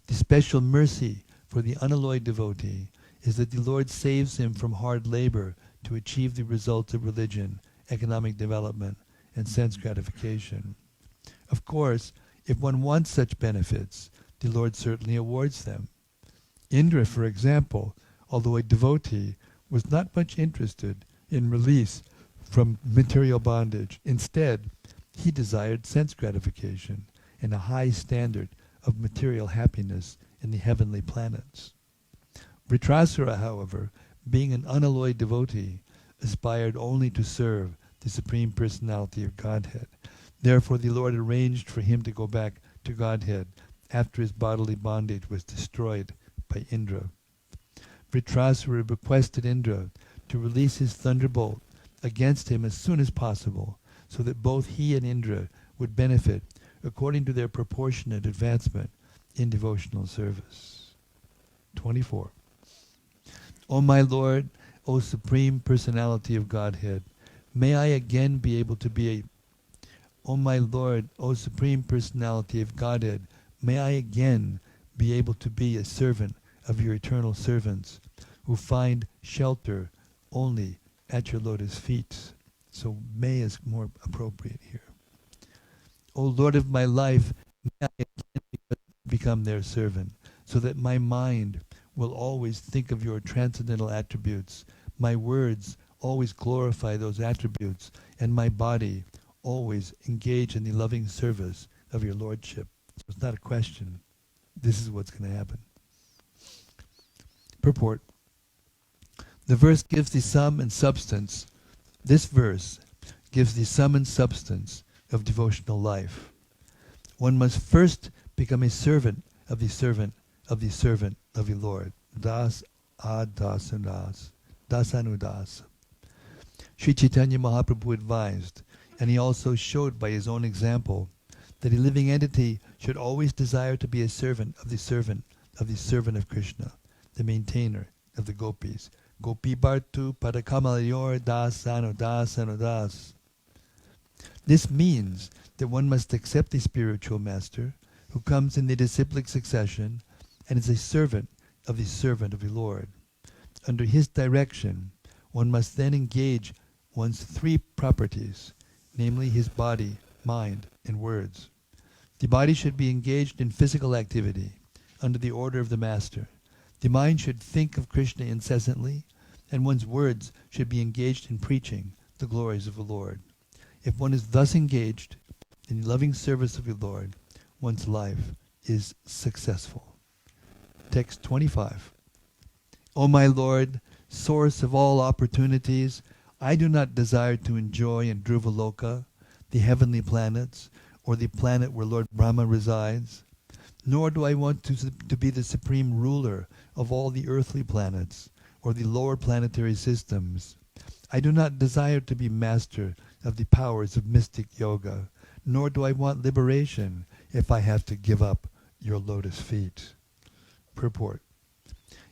The special mercy for the unalloyed devotee is that the Lord saves him from hard labor to achieve the results of religion, economic development, and sense gratification. Of course, if one wants such benefits, the Lord certainly awards them. Indra, for example, although a devotee, was not much interested in release from material bondage. Instead, he desired sense gratification and a high standard of material happiness in the heavenly planets. Vritrasura, however, being an unalloyed devotee, aspired only to serve the Supreme Personality of Godhead. Therefore the Lord arranged for him to go back to Godhead after his bodily bondage was destroyed by Indra. Vritrasura requested Indra to release his thunderbolt against him as soon as possible, so that both he and Indra would benefit according to their proportionate advancement in devotional service. 24. O my Lord, O Supreme Personality of Godhead, may I again be able to be O my Lord, O Supreme Personality of Godhead, may I again be able to be a servant of your eternal servants who find shelter only at your lotus feet. So may is more appropriate here. O Lord of my life, may I again become their servant, so that my mind will always think of your transcendental attributes, my words always glorify those attributes, and my body always engage in the loving service of your Lordship. So it's not a question. This is what's going to happen. Purport. The verse gives the sum and substance. This verse gives the sum and substance of devotional life. One must first become a servant of the servant of the servant of the Lord. Das adasanas. Dasanudas. Sri Chaitanya Mahaprabhu advised, and he also showed by his own example, that a living entity should always desire to be a servant of the servant of the servant of Krishna, the maintainer of the gopis. Gopi Bhartu Padakamayor Das. This means that one must accept a spiritual master who comes in the disciplic succession and is a servant of the Lord. Under his direction, one must then engage one's three properties, namely his body, mind, and words. The body should be engaged in physical activity under the order of the master. The mind should think of Krishna incessantly, and one's words should be engaged in preaching the glories of the Lord. If one is thus engaged in loving service of the Lord, one's life is successful. Text 25. O my Lord, source of all opportunities, I do not desire to enjoy in Dhruvaloka, the heavenly planets, or the planet where Lord Brahma resides, nor do I want to be the supreme ruler of all the earthly planets, or the lower planetary systems. I do not desire to be master of the powers of mystic yoga, nor do I want liberation if I have to give up your lotus feet. Purport.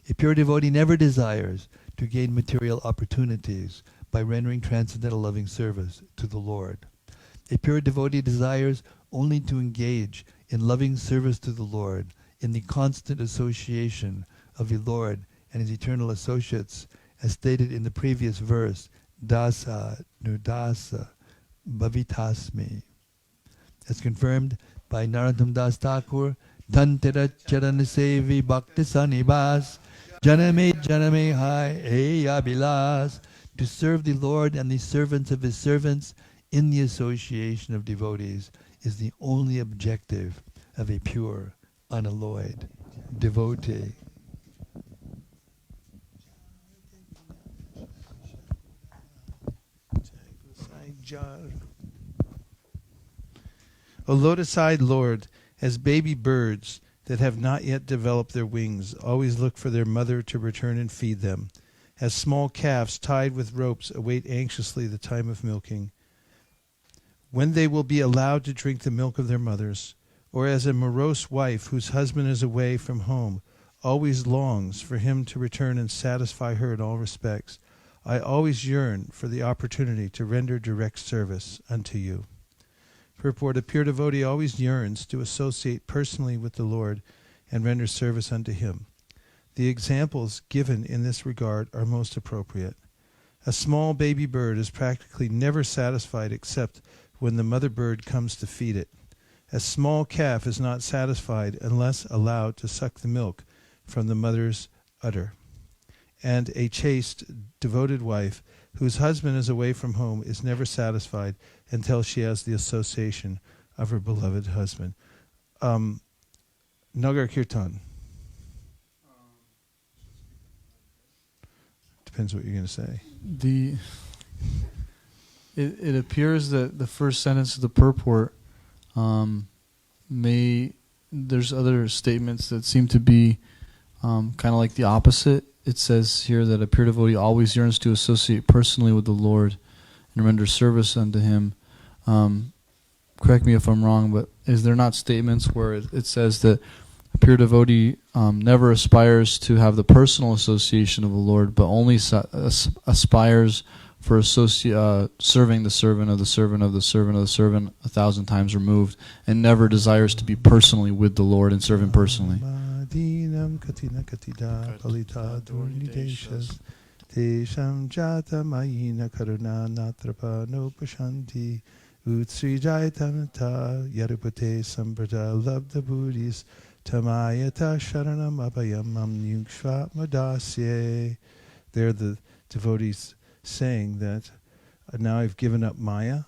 A pure devotee never desires to gain material opportunities by rendering transcendental loving service to the Lord. A pure devotee desires only to engage in loving service to the Lord in the constant association of the Lord and his eternal associates, as stated in the previous verse, Dasa nudasa bhavitasmi. As confirmed by Narottam Das Thakur, Tantera Charanasevi Bhakti Sanibas, Janame Hai Eyabilas, to serve the Lord and the servants of his servants in the association of devotees is the only objective of a pure, unalloyed devotee. O lotus-eyed Lord, as baby birds that have not yet developed their wings always look for their mother to return and feed them, as small calves tied with ropes await anxiously the time of milking, when they will be allowed to drink the milk of their mothers, or as a morose wife whose husband is away from home always longs for him to return and satisfy her in all respects, I always yearn for the opportunity to render direct service unto you. Purport. A pure devotee always yearns to associate personally with the Lord and render service unto him. The examples given in this regard are most appropriate. A small baby bird is practically never satisfied except when the mother bird comes to feed it. A small calf is not satisfied unless allowed to suck the milk from the mother's udder. And a chaste, devoted wife, whose husband is away from home, is never satisfied until she has the association of her beloved husband. Nagar Kirtan. Depends what you're going to say. It appears that the first sentence of the purport there's other statements that seem to be kind of like the opposite. It says here that a pure devotee always yearns to associate personally with the Lord and render service unto him. Correct me if I'm wrong, but is there not statements where it says that a pure devotee never aspires to have the personal association of the Lord, but only aspires for serving the servant of the servant of the servant of the servant 1,000 times removed, and never desires to be personally with the Lord and serve him personally? Tamayata sharanam abhayamam nyukshvatmadasye. There the devotees saying that now I've given up Maya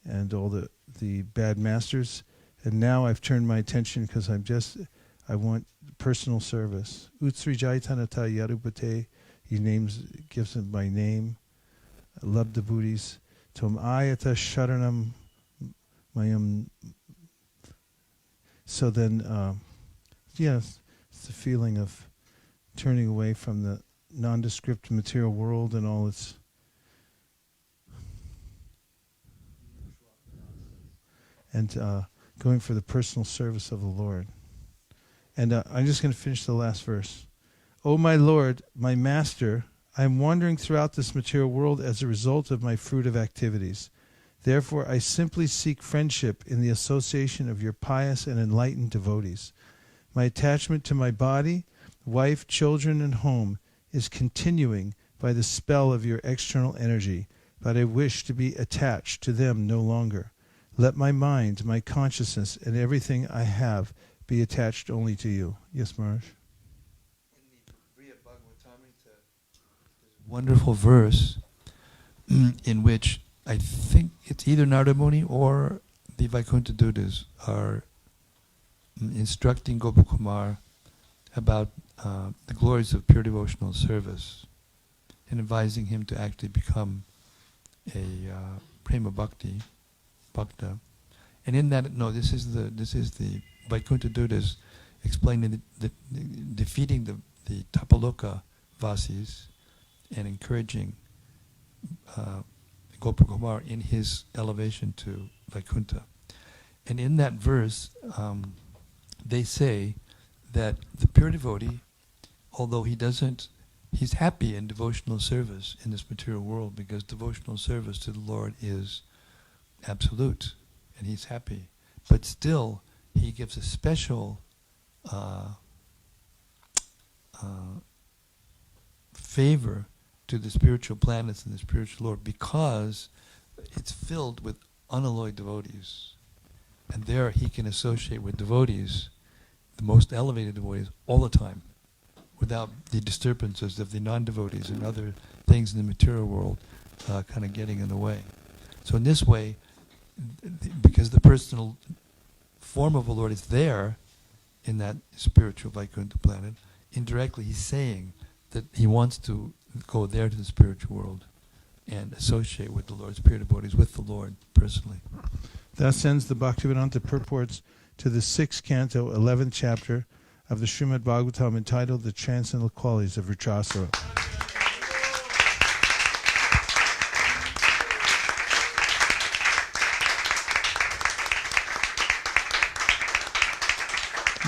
and all the bad masters, and now I've turned my attention because I want personal service. Utsrijaitanata yarupate, he gives him my name. Labdha buddhis. Tom ayata sharanam mayam. So then, yes, it's the feeling of turning away from the nondescript material world and all its and going for the personal service of the Lord. And I'm just going to finish the last verse. O my Lord, my Master, I am wandering throughout this material world as a result of my fruitive activities. Therefore, I simply seek friendship in the association of your pious and enlightened devotees. My attachment to my body, wife, children, and home is continuing by the spell of your external energy, but I wish to be attached to them no longer. Let my mind, my consciousness, and everything I have be attached only to you. Yes, Maharaj? In the Srimad Bhagavatam, there's a wonderful verse in which I think it's either Narada Muni or the Vaikuntha Dutas are instructing Gopakumar about the glories of pure devotional service and advising him to actually become a prema bhakta. And in that, this is the Vaikuntha Dutas explaining the defeating the Tapaloka Vasis and encouraging Gopakumar in his elevation to Vaikuntha. And in that verse, they say that the pure devotee, although he's happy in devotional service in this material world, because devotional service to the Lord is absolute, and he's happy. But still, he gives a special favor to the spiritual planets and the spiritual Lord, because it's filled with unalloyed devotees. And there he can associate with devotees, the most elevated devotees, all the time, without the disturbances of the non-devotees and other things in the material world kind of getting in the way. So in this way, because the personal form of the Lord is there in that spiritual Vaikuntha planet, indirectly he's saying that he wants to go there to the spiritual world and associate with the Lord's pure devotees, with the Lord personally. Thus ends the Bhaktivedanta purports to the 6th canto, 11th chapter of the Srimad Bhagavatam, entitled The Transcendental Qualities of Vrajasura.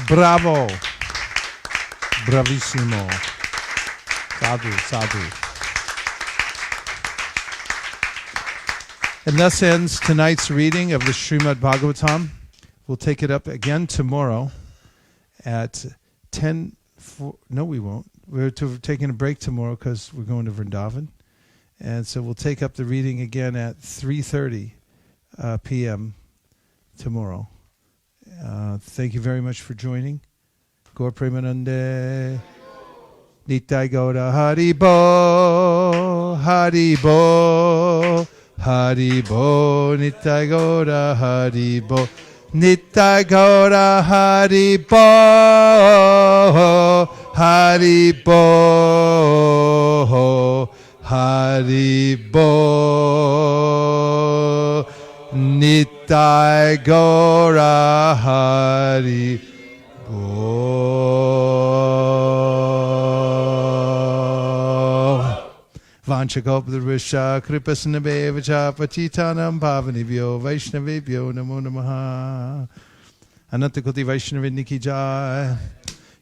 Bravo! Bravissimo! Sadhu, sadhu. And thus ends tonight's reading of the Srimad Bhagavatam. We'll take it up again tomorrow at no, we won't. We're taking a break tomorrow because we're going to Vrindavan. And so we'll take up the reading again at 3:30 p.m. tomorrow. Thank you very much for joining. Gaur Premanande. Nitai Gaura Haribo, Haribo, Haribo, Nitai Gaura Haribo, Nitai Gaura Haribo, Haribo, Haribo, Nitai Gaura Haribo. Vanchakalpadrisha kripasnabhevacha patitanam pavanibhyo vaishnavibhyo namo namaha. Anantakoti Vaishnaviniki Jai.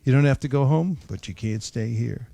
You don't have to go home, but you can't stay here.